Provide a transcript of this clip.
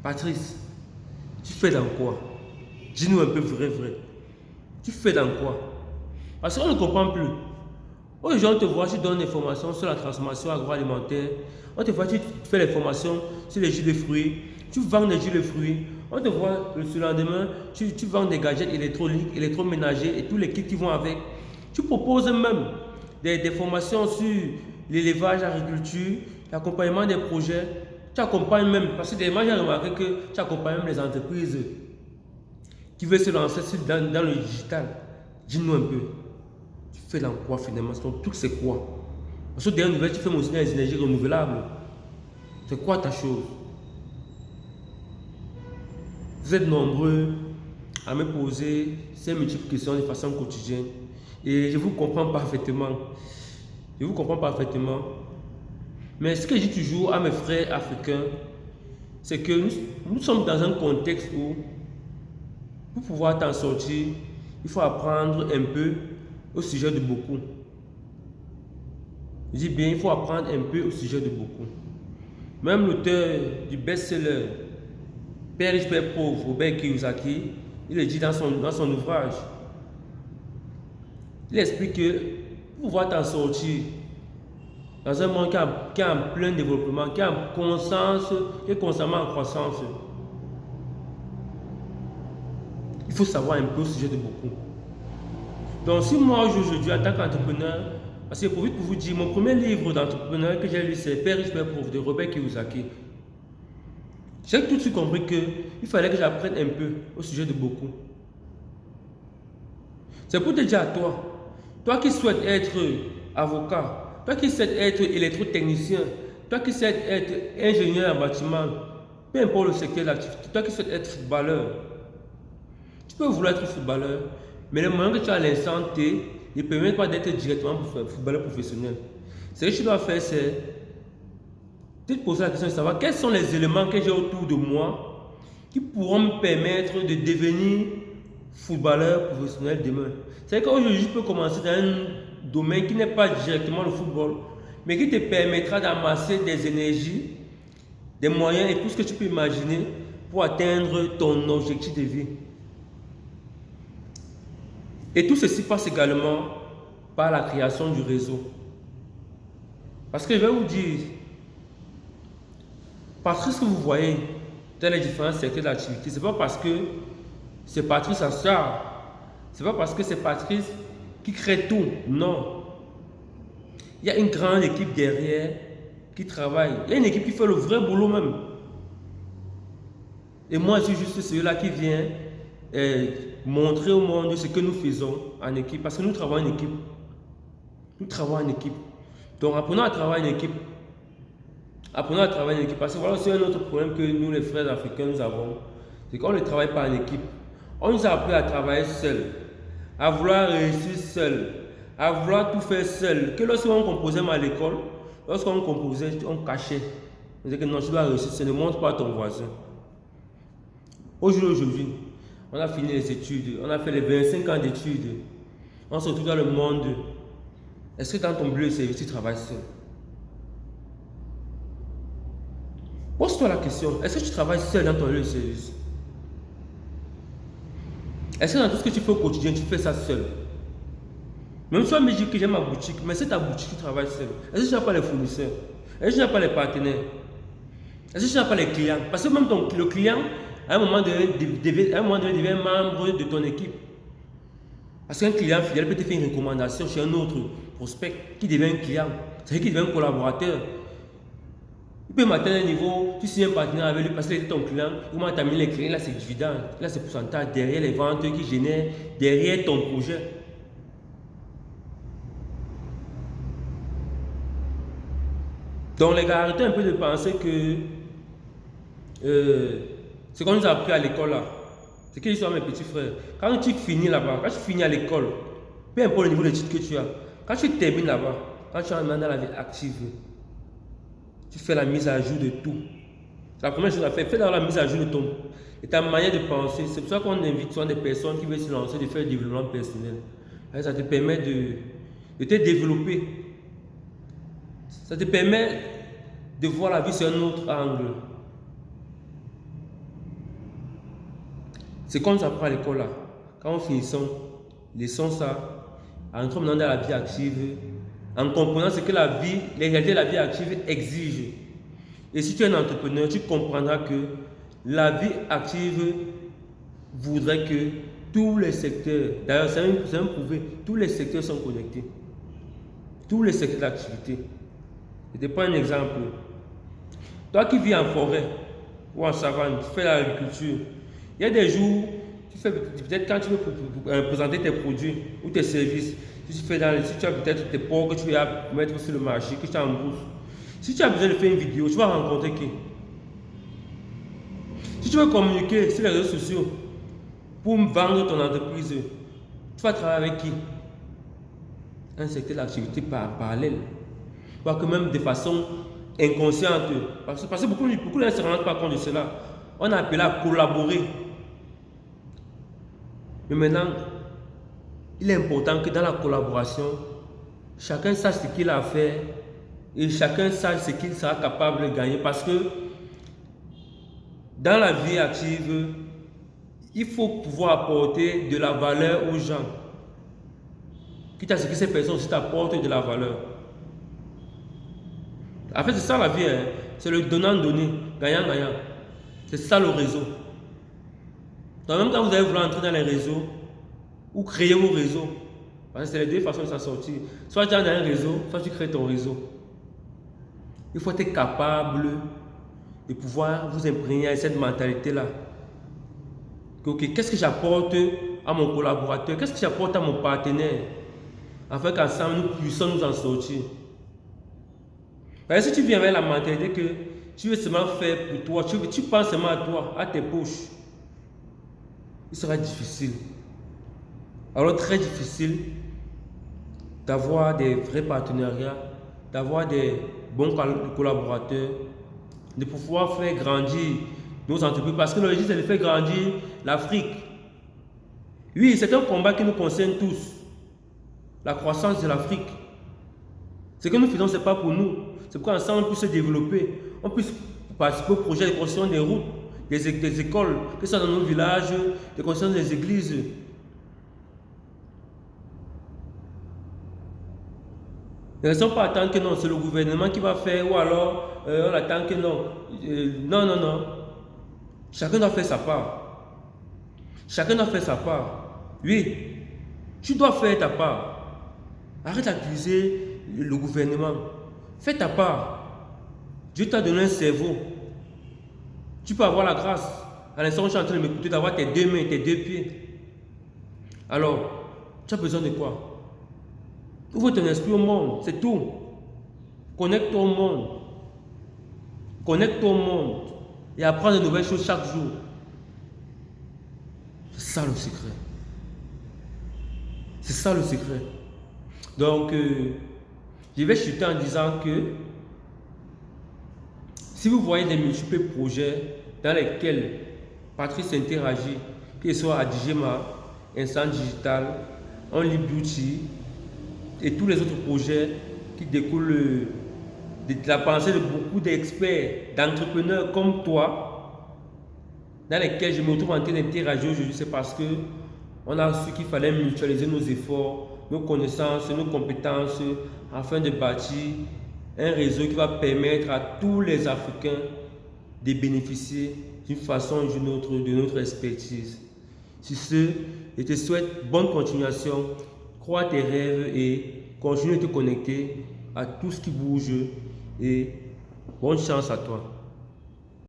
Patrice, tu fais dans quoi? Dis-nous un peu vrai. Tu fais dans quoi? Parce qu'on ne comprend plus. Aujourd'hui, on te voit, tu donnes des formations sur la transformation agroalimentaire. On te voit, tu fais les formations sur les jus de fruits. Tu vends des jus de fruits. On te voit le surlendemain, tu vends des gadgets électroniques, électroménagers et tous les kits qui vont avec. Tu proposes même des formations sur l'élevage, l'agriculture, l'accompagnement des projets. Tu accompagnes même, parce que dernièrement j'ai remarqué que tu accompagnes même les entreprises qui veulent se lancer dans le digital. Dis-nous un peu. Tu fais dans quoi finalement? Ton truc c'est quoi? Parce que derrière nouvelle, tu fais aussi les énergies renouvelables. C'est quoi ta chose? Vous êtes nombreux à me poser ces multiples questions de façon quotidienne. Et je vous comprends parfaitement. Je vous comprends parfaitement. Mais ce que je dis toujours à mes frères africains, c'est que nous sommes dans un contexte où, pour pouvoir t'en sortir, il faut apprendre un peu au sujet de beaucoup. Je dis bien, il faut apprendre un peu au sujet de beaucoup. Même l'auteur du best-seller Père riche, Père pauvre, Robert Kiyosaki, il le dit dans son ouvrage. Il explique que pour pouvoir t'en sortir dans un monde qui est en plein développement, qui est en conscience, qui est constamment en croissance, il faut savoir un peu au sujet de beaucoup. Donc si moi aujourd'hui en tant qu'entrepreneur, parce que pour vous dire, mon premier livre d'entrepreneur que j'ai lu c'est Père riche, Père pauvre de Robert Kiyosaki. J'ai tout de suite compris qu'il fallait que j'apprenne un peu au sujet de beaucoup. C'est pour te dire à toi qui souhaites être avocat, toi qui souhaites être électrotechnicien, toi qui souhaites être ingénieur en bâtiment, peu importe le secteur d'activité, toi qui souhaites être footballeur, tu peux vouloir être footballeur, mais les moyens que tu as à l'instant T ne permettent pas d'être directement footballeur professionnel. Ce que tu dois faire, c'est te poser la question de savoir quels sont les éléments que j'ai autour de moi qui pourront me permettre de devenir footballeur professionnel demain. C'est qu'aujourd'hui, je peux commencer dans un domaine qui n'est pas directement le football, mais qui te permettra d'amasser des énergies, des moyens et tout ce que tu peux imaginer pour atteindre ton objectif de vie. Et tout ceci passe également par la création du réseau. Parce que je vais vous dire, parce que vous voyez dans les différents secteurs d'activité, ce n'est pas parce que c'est Patrice Assar, ce n'est pas parce que c'est Patrice qui crée tout, non. Il y a une grande équipe derrière qui travaille, il y a une équipe qui fait le vrai boulot même. Et moi je suis juste celui-là qui vient montrer au monde ce que nous faisons en équipe, parce que nous travaillons en équipe. Nous travaillons en équipe. Donc apprenons à travailler en équipe. Apprenons à travailler en équipe, parce que voilà aussi un autre problème que nous les frères africains nous avons, c'est qu'on ne travaille pas en équipe. On nous a appris à travailler seul, à vouloir réussir seul, à vouloir tout faire seul. Que lorsqu'on composait à l'école, lorsqu'on composait, on cachait. On disait que non, tu dois réussir, ça ne montre pas à ton voisin. Aujourd'hui, on a fini les études, on a fait les 25 ans d'études, on se retrouve dans le monde. Est-ce que dans ton bleu service, tu travailles seul? Pose-toi la question, est-ce que tu travailles seul dans ton lieu de service? Est-ce que dans tout ce que tu fais au quotidien, tu fais ça seul? Même si tu vas me dire que j'ai ma boutique, mais c'est ta boutique, tu travailles seul. Est-ce que tu n'as pas les fournisseurs? Est-ce que tu n'as pas les partenaires? Est-ce que tu n'as pas les clients? Parce que même le client, à un moment donné, devient membre de ton équipe. Parce qu'un client fidèle peut te faire une recommandation chez un autre prospect qui devient un client, c'est-à-dire qui devient un collaborateur. Il peut m'atteindre un niveau, tu signes un partenaire avec lui parce qu'il est ton client, comment tu as mis les clients, là c'est dividende, là c'est pourcentage, derrière les ventes qui génèrent, derrière ton projet. Donc les gars, arrêtez un peu de penser que ce qu'on nous a appris à l'école là, c'est qu'ils sont mes petits frères. Quand tu finis là-bas, quand tu finis à l'école, peu importe le niveau d'études que tu as, quand tu termines là-bas, quand tu es dans la vie active, tu fais la mise à jour de tout. C'est la première chose à faire. Fais la mise à jour de ta manière de penser. C'est pour ça qu'on invite souvent des personnes qui veulent se lancer, de faire du développement personnel. Ça te permet de te développer. Ça te permet de voir la vie sur un autre angle. C'est comme ça apprend à l'école là. Quand on finissons, laissons ça, entrons maintenant dans la vie active, en comprenant ce que la vie, les réalités de la vie active exigent. Et si tu es un entrepreneur, tu comprendras que la vie active voudrait que tous les secteurs, d'ailleurs c'est même prouvé, tous les secteurs sont connectés. Tous les secteurs d'activité. Je te prends un exemple. Toi qui vis en forêt ou en savane, tu fais l'agriculture, il y a des jours, tu fais peut-être quand tu veux présenter tes produits ou tes services, si tu as peut-être tes porcs que tu vas mettre sur le marché, que tu as en brousse. Si tu as besoin de faire une vidéo, tu vas rencontrer qui? Si tu veux communiquer sur les réseaux sociaux pour vendre ton entreprise, tu vas travailler avec qui? Un secteur d'activité parallèle. Voire que même de façon inconsciente. Parce que beaucoup de gens ne se rendent pas compte de cela. On a appelé à collaborer. Mais maintenant, il est important que dans la collaboration, chacun sache ce qu'il a à faire et chacun sache ce qu'il sera capable de gagner. Parce que dans la vie active, il faut pouvoir apporter de la valeur aux gens. Quitte à ce que ces personnes aussi t'apportent de la valeur. En fait, c'est ça la vie, hein. C'est le donnant-donner, gagnant-gagnant. C'est ça le réseau. Donc même quand vous allez vouloir entrer dans les réseaux, ou créer vos réseaux, parce que c'est les deux façons de s'en sortir. Soit tu es dans un réseau, soit tu crées ton réseau. Il faut être capable de pouvoir vous imprégner à cette mentalité-là. Okay, qu'est-ce que j'apporte à mon collaborateur? Qu'est-ce que j'apporte à mon partenaire? Afin qu'ensemble nous puissions nous en sortir. Parce que si tu viens avec la mentalité que tu veux seulement faire pour toi, tu penses seulement à toi, à tes poches, il sera difficile. Alors très difficile d'avoir des vrais partenariats, d'avoir des bons collaborateurs, de pouvoir faire grandir nos entreprises. Parce que l'objectif c'est de faire grandir l'Afrique. Oui, c'est un combat qui nous concerne tous. La croissance de l'Afrique. Ce que nous faisons, ce n'est pas pour nous. C'est pour qu'ensemble on puisse se développer. On puisse participer au projet de construction des routes, des écoles, que ce soit dans nos villages, de construction des églises. Ne restons pas attendre que non, c'est le gouvernement qui va faire, ou alors on attend que non. Non. Chacun doit faire sa part. Chacun doit faire sa part. Oui, tu dois faire ta part. Arrête d'accuser le gouvernement. Fais ta part. Dieu t'a donné un cerveau. Tu peux avoir la grâce. À l'instant où je suis en train de m'écouter, d'avoir tes deux mains, tes deux pieds. Alors, tu as besoin de quoi? Ouvre ton esprit au monde, c'est tout. Connecte-toi au monde. Connecte-toi au monde. Et apprends de nouvelles choses chaque jour. C'est ça le secret. C'est ça le secret. Donc, je vais chuter en disant que si vous voyez des multiples projets dans lesquels Patrice interagit, que ce soit à Digema, Instant Digital, Only Beauty et tous les autres projets qui découlent de la pensée de beaucoup d'experts, d'entrepreneurs comme toi, dans lesquels je me retrouve en train d'interagir aujourd'hui, c'est parce que on a su qu'il fallait mutualiser nos efforts, nos connaissances, nos compétences, afin de bâtir un réseau qui va permettre à tous les Africains de bénéficier d'une façon ou d'une autre de notre expertise. Sur ce, je te souhaite bonne continuation, crois tes rêves et continue de te connecter à tout ce qui bouge et bonne chance à toi.